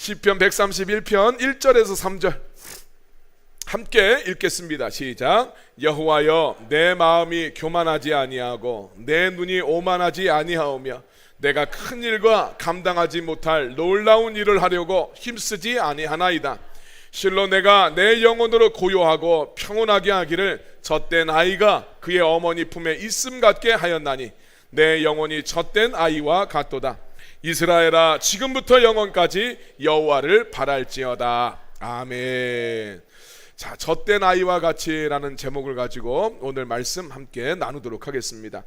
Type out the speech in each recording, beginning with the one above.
시편 131편 1절에서 3절 함께 읽겠습니다. 시작. 여호와여, 내 마음이 교만하지 아니하고 내 눈이 오만하지 아니하오며 내가 큰 일과 감당하지 못할 놀라운 일을 하려고 힘쓰지 아니하나이다. 실로 내가 내 영혼으로 고요하고 평온하게 하기를 젖된 아이가 그의 어머니 품에 있음 같게 하였나니 내 영혼이 젖된 아이와 같도다. 이스라엘아, 지금부터 영원까지 여호와를 바랄지어다. 아멘. 자, 젖된 아이와 같이라는 제목을 가지고 오늘 말씀 함께 나누도록 하겠습니다.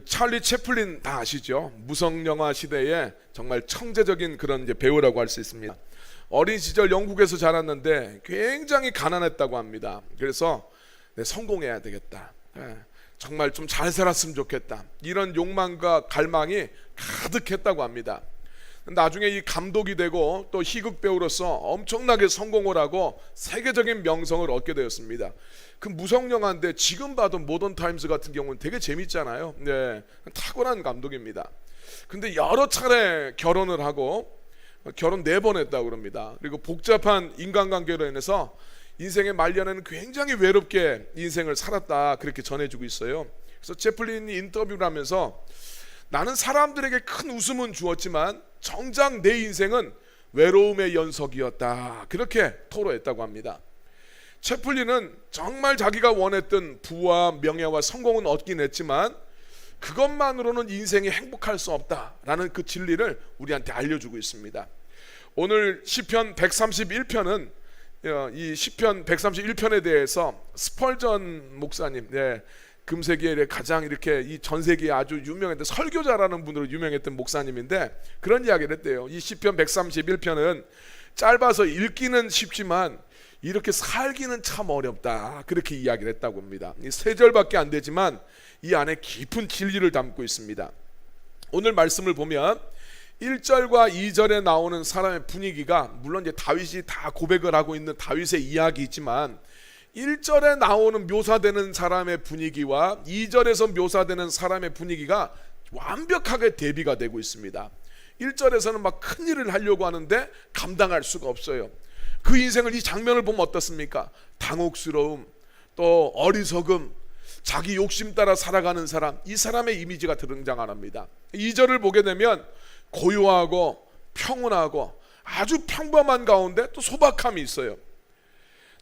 찰리 채플린 다 아시죠? 무성영화 시대에 정말 청재적인 그런 이제 배우라고 할 수 있습니다. 어린 시절 영국에서 자랐는데 굉장히 가난했다고 합니다. 그래서 성공해야 되겠다, 정말 좀 잘 살았으면 좋겠다, 이런 욕망과 갈망이 가득했다고 합니다. 나중에 이 감독이 되고 또 희극 배우로서 엄청나게 성공을 하고 세계적인 명성을 얻게 되었습니다. 그 무성 영화인데 지금 봐도 모던 타임스 같은 경우는 되게 재밌잖아요. 탁월한 감독입니다. 근데 여러 차례 결혼을 하고 결혼 4번 했다고 그럽니다. 그리고 복잡한 인간관계로 인해서 인생의 말년에는 굉장히 외롭게 인생을 살았다, 그렇게 전해주고 있어요. 그래서 채플린이 인터뷰를 하면서 나는 사람들에게 큰 웃음은 주었지만 정작 내 인생은 외로움의 연속이었다, 그렇게 토로했다고 합니다. 채플린은 정말 자기가 원했던 부와 명예와 성공은 얻긴 했지만 그것만으로는 인생이 행복할 수 없다라는 그 진리를 우리한테 알려주고 있습니다. 오늘 시편 131편은 이 시편 131편에 대해서 스펄전 목사님, 금세기에 가장 이렇게 이 전 세계에 아주 유명했던 설교자라는 분으로 유명했던 목사님인데 그런 이야기를 했대요. 이 시편 131편은 짧아서 읽기는 쉽지만 이렇게 살기는 참 어렵다, 그렇게 이야기를 했다고 합니다. 이 3절밖에 안 되지만 이 안에 깊은 진리를 담고 있습니다. 오늘 말씀을 보면 1절과 2절에 나오는 사람의 분위기가, 물론 이제 다윗이 다 고백을 하고 있는 다윗의 이야기이지만 1절에 나오는 묘사되는 사람의 분위기와 2절에서 묘사되는 사람의 분위기가 완벽하게 대비가 되고 있습니다. 1절에서는 막 큰일을 하려고 하는데 감당할 수가 없어요. 그 인생을, 이 장면을 보면 어떻습니까? 당혹스러움, 또 어리석음, 자기 욕심 따라 살아가는 사람, 이 사람의 이미지가 등장합니다. 2절을 보게 되면 고요하고 평온하고 아주 평범한 가운데 또 소박함이 있어요.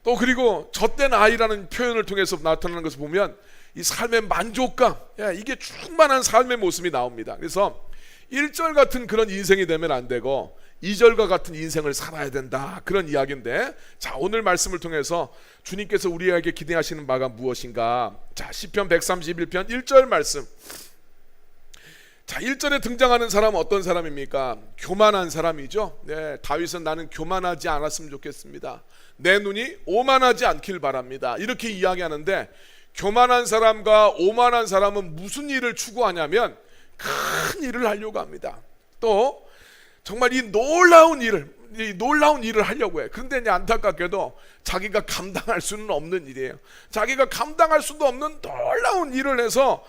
또 그리고 젖된 아이라는 표현을 통해서 나타나는 것을 보면 이 삶의 만족감, 이게 충만한 삶의 모습이 나옵니다. 그래서 1절 같은 그런 인생이 되면 안 되고 2절과 같은 인생을 살아야 된다, 그런 이야기인데, 자, 오늘 말씀을 통해서 주님께서 우리에게 기대하시는 바가 무엇인가? 자, 시편 131편 1절 말씀. 자, 1절에 등장하는 사람은 어떤 사람입니까? 교만한 사람이죠. 다윗은 나는 교만하지 않았으면 좋겠습니다, 내 눈이 오만하지 않길 바랍니다, 이렇게 이야기하는데, 교만한 사람과 오만한 사람은 무슨 일을 추구하냐면 큰 일을 하려고 합니다. 또 정말 이 놀라운 일을 하려고 해. 그런데 이제 안타깝게도 자기가 감당할 수는 없는 일이에요. 자기가 감당할 수도 없는 놀라운 일을 해서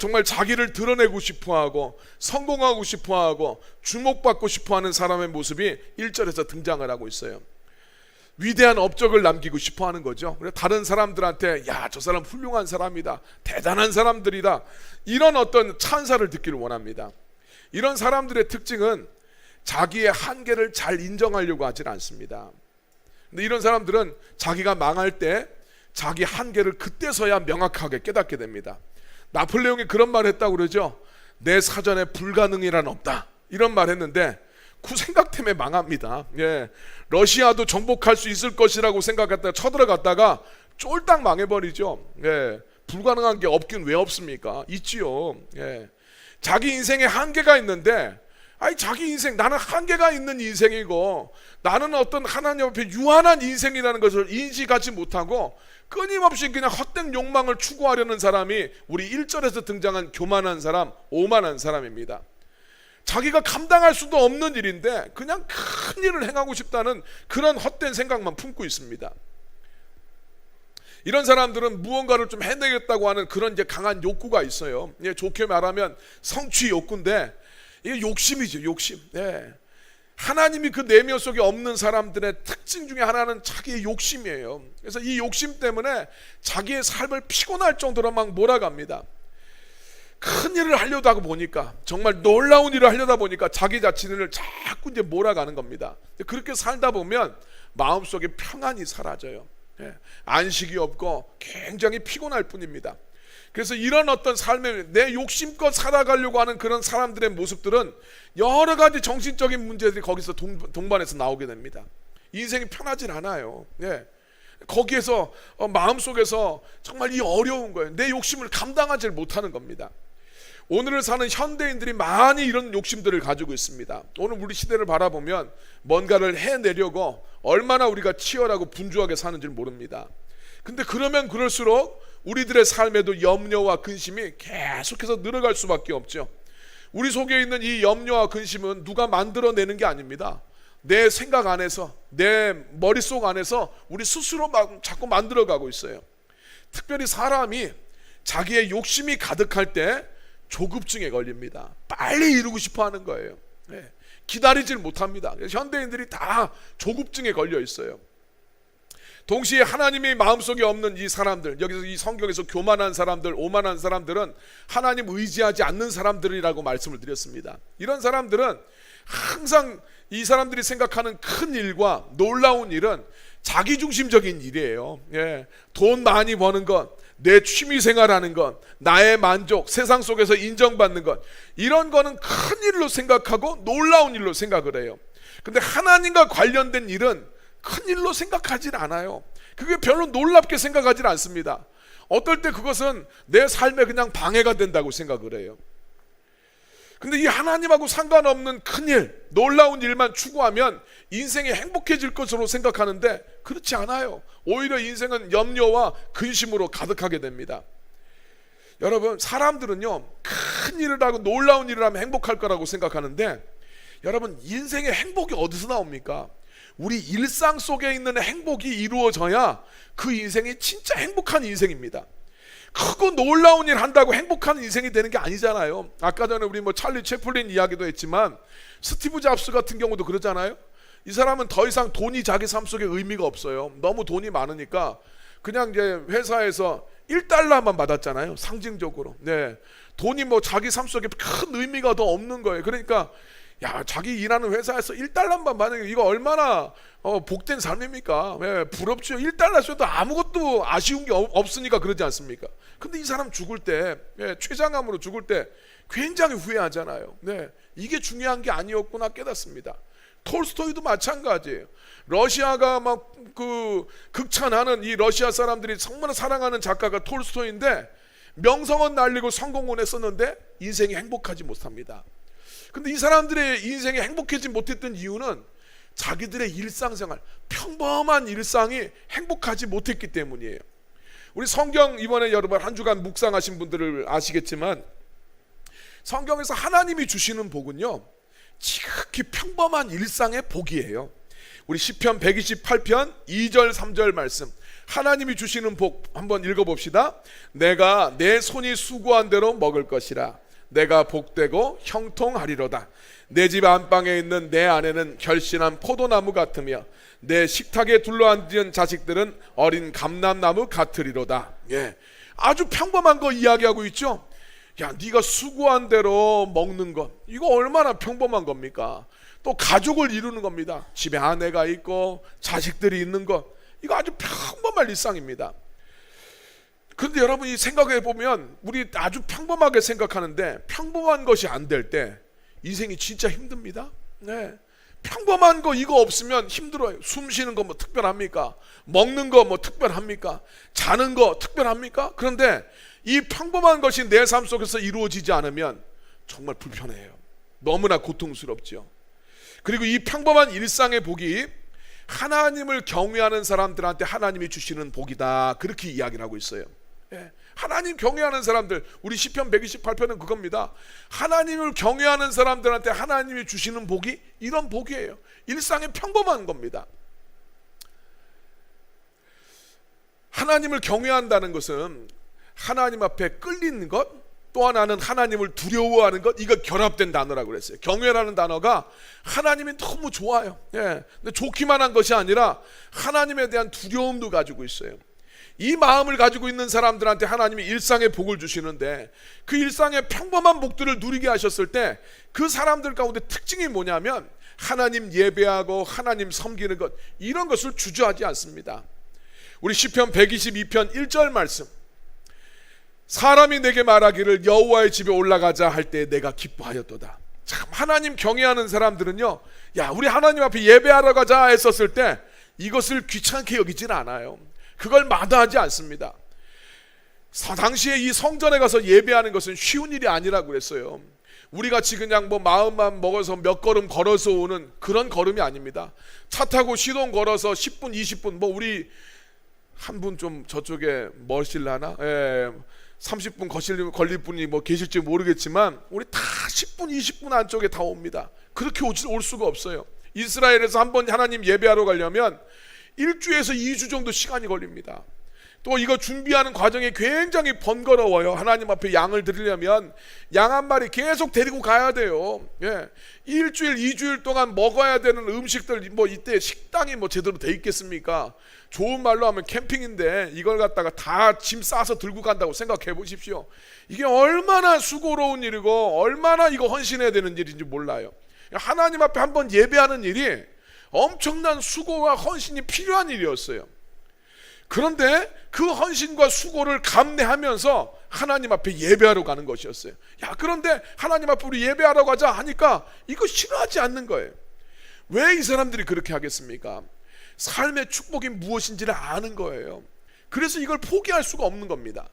정말 자기를 드러내고 싶어하고 성공하고 싶어하고 주목받고 싶어하는 사람의 모습이 1절에서 등장을 하고 있어요. 위대한 업적을 남기고 싶어하는 거죠. 그래서 다른 사람들한테 야, 저 사람 훌륭한 사람이다, 대단한 사람들이다, 이런 어떤 찬사를 듣기를 원합니다. 이런 사람들의 특징은 자기의 한계를 잘 인정하려고 하질 않습니다. 근데 이런 사람들은 자기가 망할 때 자기 한계를 그때서야 명확하게 깨닫게 됩니다. 나폴레옹이 그런 말을 했다고 그러죠. 내 사전에 불가능이란 없다, 이런 말 했는데 그 생각 때문에 망합니다. 러시아도 정복할 수 있을 것이라고 생각했다가 쳐들어갔다가 쫄딱 망해버리죠. 불가능한 게 없긴 왜 없습니까? 있지요. 자기 인생에 한계가 있는데, 자기 인생, 나는 한계가 있는 인생이고 나는 어떤 하나님 앞에 유한한 인생이라는 것을 인식하지 못하고 끊임없이 그냥 헛된 욕망을 추구하려는 사람이 우리 1절에서 등장한 교만한 사람, 오만한 사람입니다. 자기가 감당할 수도 없는 일인데 그냥 큰 일을 행하고 싶다는 그런 헛된 생각만 품고 있습니다. 이런 사람들은 무언가를 좀 해내겠다고 하는 그런 이제 강한 욕구가 있어요. 좋게 말하면 성취 욕구인데 이게 욕심이죠, 욕심. 하나님이 그 내면 속에 없는 사람들의 특징 중에 하나는 자기의 욕심이에요. 그래서 이 욕심 때문에 자기의 삶을 피곤할 정도로 막 몰아갑니다. 큰 일을 하려다 하고 보니까, 정말 놀라운 일을 하려다 보니까 자기 자신을 자꾸 이제 몰아가는 겁니다. 그렇게 살다 보면 마음속에 평안이 사라져요. 안식이 없고 굉장히 피곤할 뿐입니다. 그래서 이런 어떤 삶의 내 욕심껏 살아가려고 하는 그런 사람들의 모습들은 여러 가지 정신적인 문제들이 거기서 동반해서 나오게 됩니다. 인생이 편하진 않아요. 거기에서 마음속에서 정말 이 어려운 거예요. 내 욕심을 감당하지 못하는 겁니다. 오늘을 사는 현대인들이 많이 이런 욕심들을 가지고 있습니다. 오늘 우리 시대를 바라보면 뭔가를 해내려고 얼마나 우리가 치열하고 분주하게 사는지 모릅니다. 근데 그러면 그럴수록 우리들의 삶에도 염려와 근심이 계속해서 늘어갈 수밖에 없죠. 우리 속에 있는 이 염려와 근심은 누가 만들어내는 게 아닙니다. 내 생각 안에서, 내 머릿속 안에서 우리 스스로 자꾸 만들어가고 있어요. 특별히 사람이 자기의 욕심이 가득할 때 조급증에 걸립니다. 빨리 이루고 싶어 하는 거예요. 기다리질 못합니다. 현대인들이 다 조급증에 걸려 있어요. 동시에 하나님의 마음속에 없는 이 사람들, 여기서 이 성경에서 교만한 사람들, 오만한 사람들은 하나님 의지하지 않는 사람들이라고 말씀을 드렸습니다. 이런 사람들은 항상 이 사람들이 생각하는 큰 일과 놀라운 일은 자기중심적인 일이에요. 돈 많이 버는 것, 내 취미생활하는 것, 나의 만족, 세상 속에서 인정받는 것, 이런 거는 큰 일로 생각하고 놀라운 일로 생각을 해요. 근데 하나님과 관련된 일은 큰 일로 생각하진 않아요. 그게 별로 놀랍게 생각하진 않습니다. 어떨 때 그것은 내 삶에 그냥 방해가 된다고 생각을 해요. 근데 이 하나님하고 상관없는 큰일, 놀라운 일만 추구하면 인생이 행복해질 것으로 생각하는데 그렇지 않아요. 오히려 인생은 염려와 근심으로 가득하게 됩니다. 여러분, 사람들은요, 큰 일을 하고 놀라운 일을 하면 행복할 거라고 생각하는데, 여러분, 인생의 행복이 어디서 나옵니까? 우리 일상 속에 있는 행복이 이루어져야 그 인생이 진짜 행복한 인생입니다. 크고 놀라운 일 한다고 행복한 인생이 되는 게 아니잖아요. 아까 전에 우리 찰리 채플린 이야기도 했지만 스티브 잡스 같은 경우도 그러잖아요. 이 사람은 더 이상 돈이 자기 삶 속에 의미가 없어요. 너무 돈이 많으니까 그냥 이제 회사에서 1달러만 받았잖아요. 상징적으로. 돈이 자기 삶 속에 큰 의미가 더 없는 거예요. 그러니까 자기 일하는 회사에서 1달러만 받는 게 이거 얼마나 복된 삶입니까? 부럽죠. 1달러 줘도 아무것도 아쉬운 게 없으니까 그러지 않습니까? 근데 이 사람 죽을 때, 췌장암으로 죽을 때 굉장히 후회하잖아요. 이게 중요한 게 아니었구나 깨닫습니다. 톨스토이도 마찬가지예요. 러시아가 막 극찬하는 이 러시아 사람들이 정말 사랑하는 작가가 톨스토이인데 명성은 날리고 성공은 했었는데 인생이 행복하지 못합니다. 근데 이 사람들의 인생이 행복하지 못했던 이유는 자기들의 일상생활, 평범한 일상이 행복하지 못했기 때문이에요. 우리 성경 이번에 여러분 한 주간 묵상하신 분들을 아시겠지만 성경에서 하나님이 주시는 복은요, 지극히 평범한 일상의 복이에요. 우리 시편 128편 2절 3절 말씀, 하나님이 주시는 복 한번 읽어봅시다. 내가 내 손이 수고한 대로 먹을 것이라. 내가 복되고 형통하리로다. 내 집 안방에 있는 내 아내는 결실한 포도나무 같으며 내 식탁에 둘러앉은 자식들은 어린 감람나무 같으리로다. 아주 평범한 거 이야기하고 있죠. 네가 수고한 대로 먹는 것, 이거 얼마나 평범한 겁니까? 또 가족을 이루는 겁니다. 집에 아내가 있고 자식들이 있는 것, 이거 아주 평범한 일상입니다. 그런데 여러분이 생각해 보면 우리 아주 평범하게 생각하는데 평범한 것이 안 될 때 인생이 진짜 힘듭니다. 평범한 거 이거 없으면 힘들어요. 숨 쉬는 거 특별합니까? 먹는 거 특별합니까? 자는 거 특별합니까? 그런데 이 평범한 것이 내 삶 속에서 이루어지지 않으면 정말 불편해요. 너무나 고통스럽죠. 그리고 이 평범한 일상의 복이 하나님을 경외하는 사람들한테 하나님이 주시는 복이다, 그렇게 이야기를 하고 있어요. 하나님 경외하는 사람들, 우리 시편 128편은 그겁니다. 하나님을 경외하는 사람들한테 하나님이 주시는 복이 이런 복이에요. 일상에 평범한 겁니다. 하나님을 경외한다는 것은 하나님 앞에 끌리는 것, 또 하나는 하나님을 두려워하는 것, 이거 결합된 단어라고 그랬어요. 경외라는 단어가 하나님이 너무 좋아요. 예. 근데 좋기만 한 것이 아니라 하나님에 대한 두려움도 가지고 있어요. 이 마음을 가지고 있는 사람들한테 하나님이 일상의 복을 주시는데, 그 일상의 평범한 복들을 누리게 하셨을 때 그 사람들 가운데 특징이 뭐냐면 하나님 예배하고 하나님 섬기는 것, 이런 것을 주저하지 않습니다. 우리 시편 122편 1절 말씀, 사람이 내게 말하기를 여호와의 집에 올라가자 할 때 내가 기뻐하였도다. 참, 하나님 경외하는 사람들은요, 야, 우리 하나님 앞에 예배하러 가자 했었을 때 이것을 귀찮게 여기질 않아요. 그걸 마다하지 않습니다. 당시에 이 성전에 가서 예배하는 것은 쉬운 일이 아니라고 그랬어요. 우리 같이 그냥 뭐 마음만 먹어서 몇 걸음 걸어서 오는 그런 걸음이 아닙니다. 차 타고 시동 걸어서 10분 20분, 뭐 우리 한 분 좀 저쪽에 머실라나? 30분 걸릴 분이 뭐 계실지 모르겠지만 우리 다 10분 20분 안쪽에 다 옵니다. 그렇게 올 수가 없어요. 이스라엘에서 한번 하나님 예배하러 가려면 1주에서 2주 정도 시간이 걸립니다. 또 이거 준비하는 과정이 굉장히 번거로워요. 하나님 앞에 양을 드리려면 양 한 마리 계속 데리고 가야 돼요. 예. 일주일 2주일 동안 먹어야 되는 음식들, 뭐 이때 식당이 뭐 제대로 돼 있겠습니까? 좋은 말로 하면 캠핑인데 이걸 갖다가 다 짐 싸서 들고 간다고 생각해 보십시오. 이게 얼마나 수고로운 일이고 얼마나 이거 헌신해야 되는 일인지 몰라요. 하나님 앞에 한번 예배하는 일이 엄청난 수고와 헌신이 필요한 일이었어요. 그런데 그 헌신과 수고를 감내하면서 하나님 앞에 예배하러 가는 것이었어요. 야, 그런데 하나님 앞에 우리 예배하러 가자 하니까 이거 싫어하지 않는 거예요. 왜 이 사람들이 그렇게 하겠습니까? 삶의 축복이 무엇인지를 아는 거예요. 그래서 이걸 포기할 수가 없는 겁니다.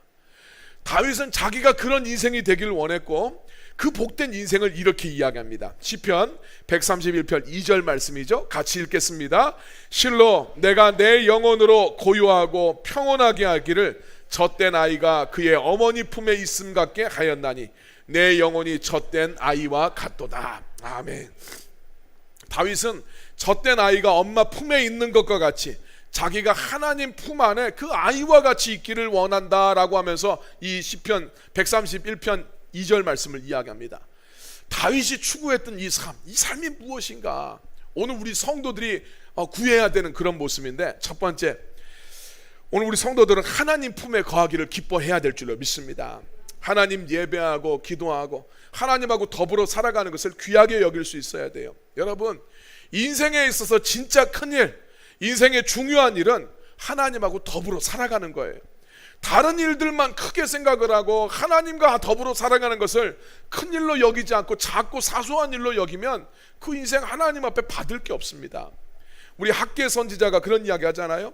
다윗은 자기가 그런 인생이 되기를 원했고 그 복된 인생을 이렇게 이야기합니다. 시편 131편 2절 말씀이죠. 같이 읽겠습니다. 실로 내가 내 영혼으로 고요하고 평온하게 하기를 젖된 아이가 그의 어머니 품에 있음 같게 하였나니 내 영혼이 젖된 아이와 같도다. 아멘. 다윗은 젖된 아이가 엄마 품에 있는 것과 같이 자기가 하나님 품 안에 그 아이와 같이 있기를 원한다라고 하면서 이 시편 131편 2절 말씀을 이야기합니다. 다윗이 추구했던 이 삶이 무엇인가? 오늘 우리 성도들이 구해야 되는 그런 모습인데, 첫 번째, 오늘 우리 성도들은 하나님 품에 거하기를 기뻐해야 될 줄로 믿습니다. 하나님 예배하고 기도하고 하나님하고 더불어 살아가는 것을 귀하게 여길 수 있어야 돼요. 여러분, 인생에 있어서 진짜 큰일, 인생의 중요한 일은 하나님하고 더불어 살아가는 거예요. 다른 일들만 크게 생각을 하고 하나님과 더불어 살아가는 것을 큰 일로 여기지 않고 작고 사소한 일로 여기면 그 인생 하나님 앞에 받을 게 없습니다. 우리 학계 선지자가 그런 이야기 하잖아요.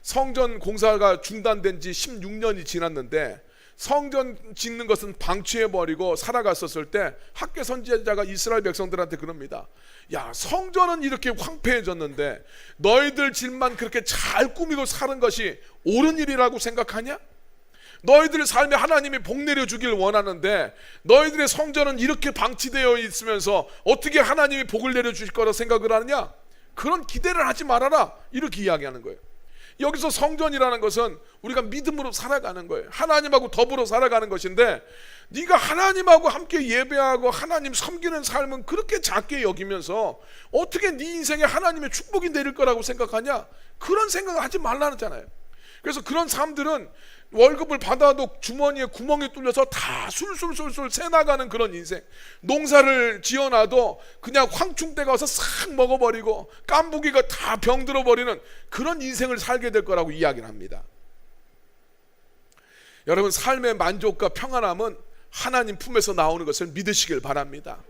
성전 공사가 중단된 지 16년이 지났는데 성전 짓는 것은 방치해버리고 살아갔었을 때 학계 선지자가 이스라엘 백성들한테 그럽니다. 야, 성전은 이렇게 황폐해졌는데 너희들 집만 그렇게 잘 꾸미고 사는 것이 옳은 일이라고 생각하냐? 너희들 삶에 하나님이 복 내려주길 원하는데 너희들의 성전은 이렇게 방치되어 있으면서 어떻게 하나님이 복을 내려주실 거라 생각을 하느냐? 그런 기대를 하지 말아라, 이렇게 이야기하는 거예요. 여기서 성전이라는 것은 우리가 믿음으로 살아가는 거예요. 하나님하고 더불어 살아가는 것인데, 네가 하나님하고 함께 예배하고 하나님 섬기는 삶은 그렇게 작게 여기면서 어떻게 네 인생에 하나님의 축복이 내릴 거라고 생각하냐? 그런 생각을 하지 말라잖아요. 그래서 그런 사람들은 월급을 받아도 주머니에 구멍이 뚫려서 다 술술술술 새나가는 그런 인생, 농사를 지어놔도 그냥 황충대가 와서 싹 먹어버리고 깐부기가 다 병들어버리는 그런 인생을 살게 될 거라고 이야기를 합니다. 여러분, 삶의 만족과 평안함은 하나님 품에서 나오는 것을 믿으시길 바랍니다.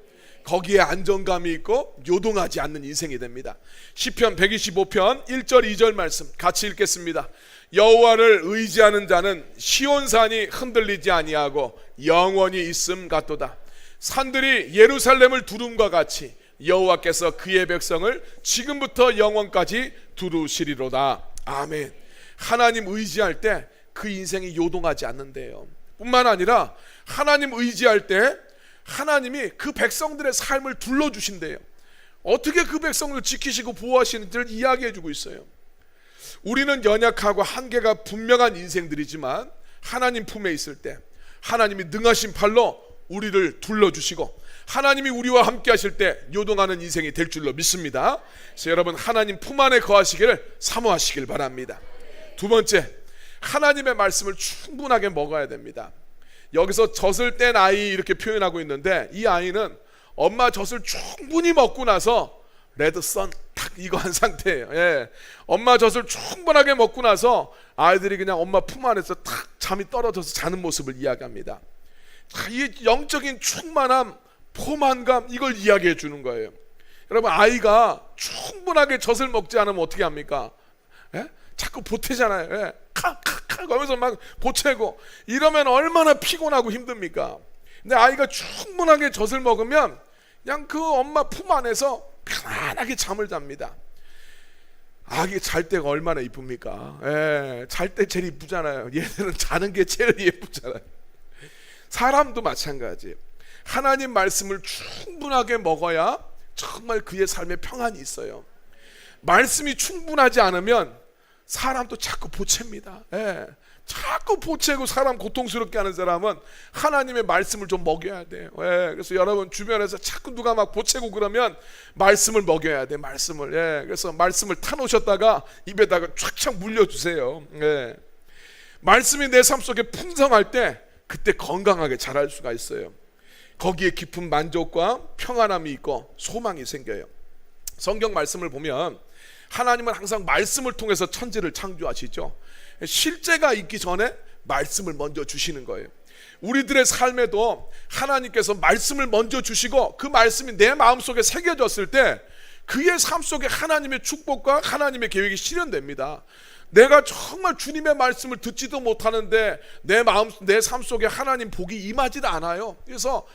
거기에 안정감이 있고 요동하지 않는 인생이 됩니다. 시편 125편 1절 2절 말씀 같이 읽겠습니다. 여호와를 의지하는 자는 시온산이 흔들리지 아니하고 영원히 있음 같도다. 산들이 예루살렘을 두름과 같이 여호와께서 그의 백성을 지금부터 영원까지 두루시리로다. 아멘. 하나님 의지할 때 그 인생이 요동하지 않는데요. 뿐만 아니라 하나님 의지할 때 하나님이 그 백성들의 삶을 둘러주신대요. 어떻게 그 백성을 지키시고 보호하시는지를 이야기해주고 있어요. 우리는 연약하고 한계가 분명한 인생들이지만 하나님 품에 있을 때 하나님이 능하신 팔로 우리를 둘러주시고 하나님이 우리와 함께 하실 때 요동하는 인생이 될 줄로 믿습니다. 그래서 여러분 하나님 품 안에 거하시기를 사모하시길 바랍니다. 두 번째, 하나님의 말씀을 충분하게 먹어야 됩니다. 여기서 젖을 뗀 아이 이렇게 표현하고 있는데, 이 아이는 엄마 젖을 충분히 먹고 나서 레드선 탁 이거 한 상태예요. 예. 엄마 젖을 충분하게 먹고 나서 아이들이 그냥 엄마 품 안에서 탁 잠이 떨어져서 자는 모습을 이야기합니다. 이 영적인 충만함, 포만감, 이걸 이야기해 주는 거예요. 여러분, 아이가 충분하게 젖을 먹지 않으면 어떻게 합니까? 예? 자꾸 보태잖아요. 예. 칵칵칵 하면서 막 보채고 이러면 얼마나 피곤하고 힘듭니까? 근데 아이가 충분하게 젖을 먹으면 그냥 그 엄마 품 안에서 편안하게 잠을 잡니다. 아기 잘 때가 얼마나 이쁩니까? 예, 잘 때 제일 이쁘잖아요. 얘들은 자는 게 제일 예쁘잖아요. 사람도 마찬가지. 하나님 말씀을 충분하게 먹어야 정말 그의 삶에 평안이 있어요. 말씀이 충분하지 않으면 사람도 자꾸 보챕니다. 예. 자꾸 보채고 사람 고통스럽게 하는 사람은 하나님의 말씀을 좀 먹여야 돼요. 예. 그래서 여러분 주변에서 자꾸 누가 막 보채고 그러면 말씀을 먹여야 돼. 말씀을. 예. 그래서 말씀을 타놓으셨다가 입에다가 촥촥 물려주세요. 예. 말씀이 내 삶 속에 풍성할 때 그때 건강하게 자랄 수가 있어요. 거기에 깊은 만족과 평안함이 있고 소망이 생겨요. 성경 말씀을 보면 하나님은 항상 말씀을 통해서 천지를 창조하시죠. 실제가 있기 전에 말씀을 먼저 주시는 거예요. 우리들의 삶에도 하나님께서 말씀을 먼저 주시고 그 말씀이 내 마음속에 새겨졌을 때 그의 삶 속에 하나님의 축복과 하나님의 계획이 실현됩니다. 내가 정말 주님의 말씀을 듣지도 못하는데 내 삶 속에 하나님 복이 임하지도 않아요. 그래서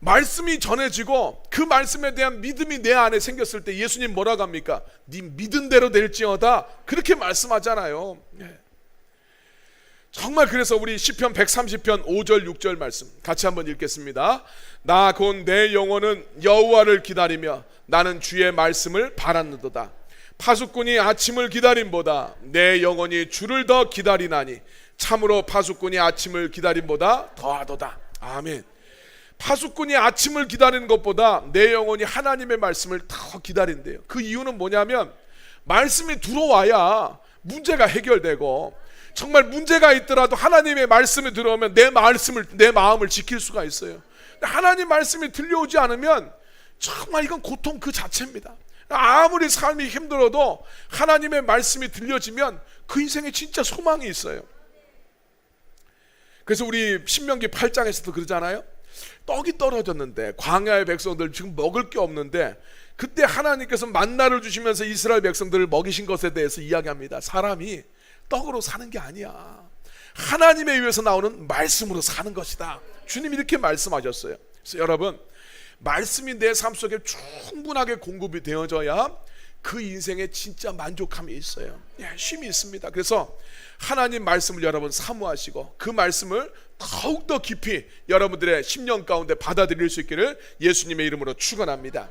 말씀이 전해지고 그 말씀에 대한 믿음이 내 안에 생겼을 때 예수님 뭐라고 합니까? 네 믿은 대로 될지어다, 그렇게 말씀하잖아요. 정말 그래서 우리 시편 130편 5절 6절 말씀 같이 한번 읽겠습니다. 나 곧 내 영혼은 여호와를 기다리며 나는 주의 말씀을 바랐느도다. 파수꾼이 아침을 기다림보다 내 영혼이 주를 더 기다리나니 참으로 파수꾼이 아침을 기다림보다 더하도다. 아멘. 파수꾼이 아침을 기다리는 것보다 내 영혼이 하나님의 말씀을 더 기다린대요. 그 이유는 뭐냐면 말씀이 들어와야 문제가 해결되고, 정말 문제가 있더라도 하나님의 말씀이 들어오면 내 마음을 지킬 수가 있어요. 하나님 말씀이 들려오지 않으면 정말 이건 고통 그 자체입니다. 아무리 삶이 힘들어도 하나님의 말씀이 들려지면 그 인생에 진짜 소망이 있어요. 그래서 우리 신명기 8장에서도 그러잖아요. 떡이 떨어졌는데 광야의 백성들 지금 먹을 게 없는데 그때 하나님께서 만나를 주시면서 이스라엘 백성들을 먹이신 것에 대해서 이야기합니다. 사람이 떡으로 사는 게 아니야, 하나님에 의해서 나오는 말씀으로 사는 것이다. 주님이 이렇게 말씀하셨어요. 그래서 여러분, 말씀이 내 삶 속에 충분하게 공급이 되어져야 그 인생에 진짜 만족함이 있어요. 쉼이 있습니다. 그래서 하나님 말씀을 여러분 사모하시고 그 말씀을 더욱더 깊이 여러분들의 심령 가운데 받아들일 수 있기를 예수님의 이름으로 축원합니다.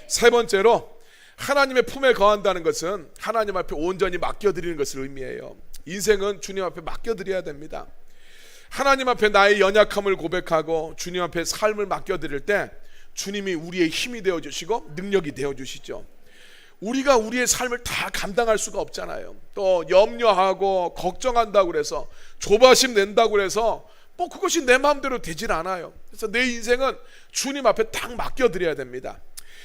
세 번째로, 하나님의 품에 거한다는 것은 하나님 앞에 온전히 맡겨드리는 것을 의미해요. 인생은 주님 앞에 맡겨드려야 됩니다. 하나님 앞에 나의 연약함을 고백하고 주님 앞에 삶을 맡겨드릴 때 주님이 우리의 힘이 되어주시고 능력이 되어주시죠. 우리가 우리의 삶을 다 감당할 수가 없잖아요. 또 염려하고 걱정한다고 그래서 조바심 낸다고 그래서 뭐 그것이 내 마음대로 되질 않아요. 그래서 내 인생은 주님 앞에 딱 맡겨드려야 됩니다.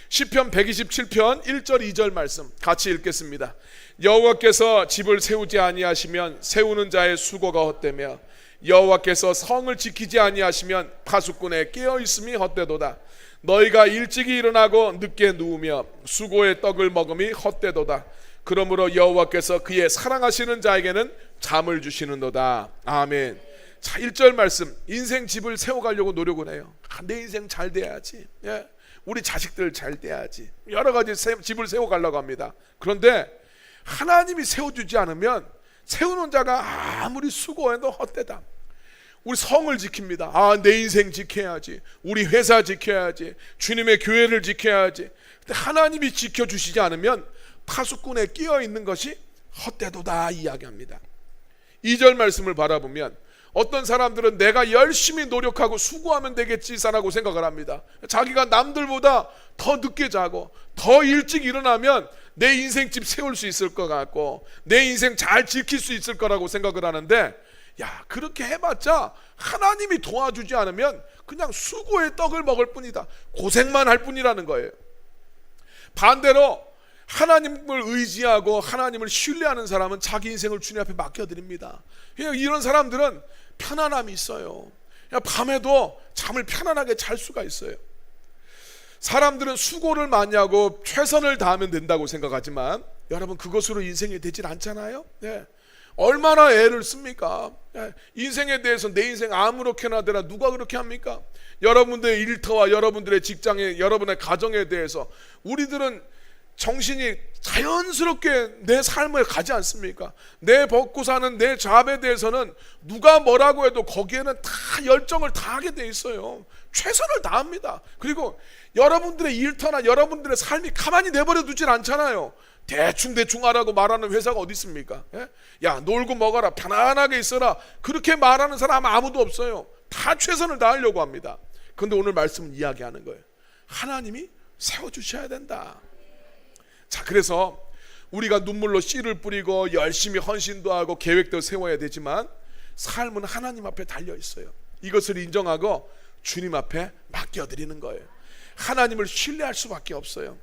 시편 127편 1절 2절 말씀 같이 읽겠습니다. 여호와께서 집을 세우지 아니하시면 세우는 자의 수고가 헛되며 여호와께서 성을 지키지 아니하시면 파수꾼의 깨어있음이 헛되도다. 너희가 일찍이 일어나고 늦게 누우며 수고의 떡을 먹음이 헛되도다. 그러므로 여호와께서 그의 사랑하시는 자에게는 잠을 주시는도다. 아멘. 자, 1절 말씀, 인생 집을 세워가려고 노력을 해요. 내 인생 잘 돼야지, 우리 자식들 잘 돼야지, 여러 가지 집을 세워가려고 합니다. 그런데 하나님이 세워주지 않으면 세우는 자가 아무리 수고해도 헛되다. 우리 성을 지킵니다. 내 인생 지켜야지, 우리 회사 지켜야지, 주님의 교회를 지켜야지. 근데 하나님이 지켜주시지 않으면 파수꾼에 끼어 있는 것이 헛되도다 이야기합니다. 2절 말씀을 바라보면 어떤 사람들은 내가 열심히 노력하고 수고하면 되겠지 라고 생각을 합니다. 자기가 남들보다 더 늦게 자고 더 일찍 일어나면 내 인생집 세울 수 있을 것 같고 내 인생 잘 지킬 수 있을 거라고 생각을 하는데, 야, 그렇게 해봤자 하나님이 도와주지 않으면 그냥 수고의 떡을 먹을 뿐이다. 고생만 할 뿐이라는 거예요. 반대로 하나님을 의지하고 하나님을 신뢰하는 사람은 자기 인생을 주님 앞에 맡겨드립니다. 이런 사람들은 편안함이 있어요. 밤에도 잠을 편안하게 잘 수가 있어요. 사람들은 수고를 많이 하고 최선을 다하면 된다고 생각하지만 여러분, 그것으로 인생이 되질 않잖아요. 네. 얼마나 애를 씁니까? 인생에 대해서 내 인생 아무렇게나 되라 누가 그렇게 합니까? 여러분들의 일터와 여러분들의 직장에, 여러분의 가정에 대해서 우리들은 정신이 자연스럽게 내 삶을 가지 않습니까? 내 먹고 사는 내 잡에 대해서는 누가 뭐라고 해도 거기에는 다 열정을 다하게 돼 있어요. 최선을 다합니다. 그리고 여러분들의 일터나 여러분들의 삶이 가만히 내버려 두질 않잖아요. 대충 하라고 말하는 회사가 어디 있습니까? 야, 놀고 먹어라, 편안하게 있어라, 그렇게 말하는 사람 아무도 없어요. 다 최선을 다하려고 합니다. 그런데 오늘 말씀은 이야기하는 거예요. 하나님이 세워주셔야 된다. 자, 그래서 우리가 눈물로 씨를 뿌리고 열심히 헌신도 하고 계획도 세워야 되지만 삶은 하나님 앞에 달려 있어요. 이것을 인정하고 주님 앞에 맡겨드리는 거예요. 하나님을 신뢰할 수밖에 없어요.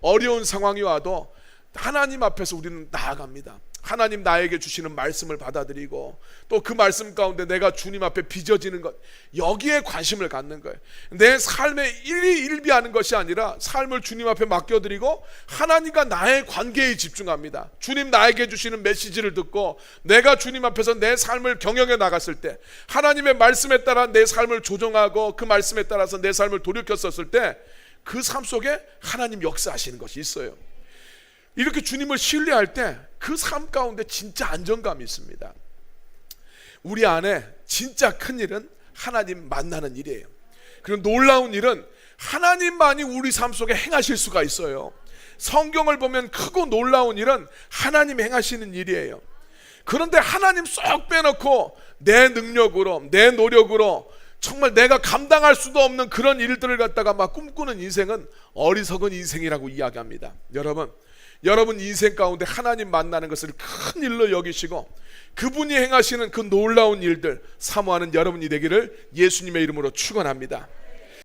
어려운 상황이 와도 하나님 앞에서 우리는 나아갑니다. 하나님 나에게 주시는 말씀을 받아들이고 또 그 말씀 가운데 내가 주님 앞에 빚어지는 것, 여기에 관심을 갖는 거예요. 내 삶에 일희일비하는 것이 아니라 삶을 주님 앞에 맡겨드리고 하나님과 나의 관계에 집중합니다. 주님 나에게 주시는 메시지를 듣고 내가 주님 앞에서 내 삶을 경영해 나갔을 때 하나님의 말씀에 따라 내 삶을 조정하고 그 말씀에 따라서 내 삶을 돌이켰었을 때 그 삶 속에 하나님 역사하시는 것이 있어요. 이렇게 주님을 신뢰할 때 그 삶 가운데 진짜 안정감이 있습니다. 우리 안에 진짜 큰 일은 하나님 만나는 일이에요. 그리고 놀라운 일은 하나님만이 우리 삶 속에 행하실 수가 있어요. 성경을 보면 크고 놀라운 일은 하나님이 행하시는 일이에요. 그런데 하나님 쏙 빼놓고 내 능력으로, 내 노력으로 정말 내가 감당할 수도 없는 그런 일들을 갖다가 막 꿈꾸는 인생은 어리석은 인생이라고 이야기합니다. 여러분 인생 가운데 하나님 만나는 것을 큰 일로 여기시고 그분이 행하시는 그 놀라운 일들 사모하는 여러분이 되기를 예수님의 이름으로 축원합니다.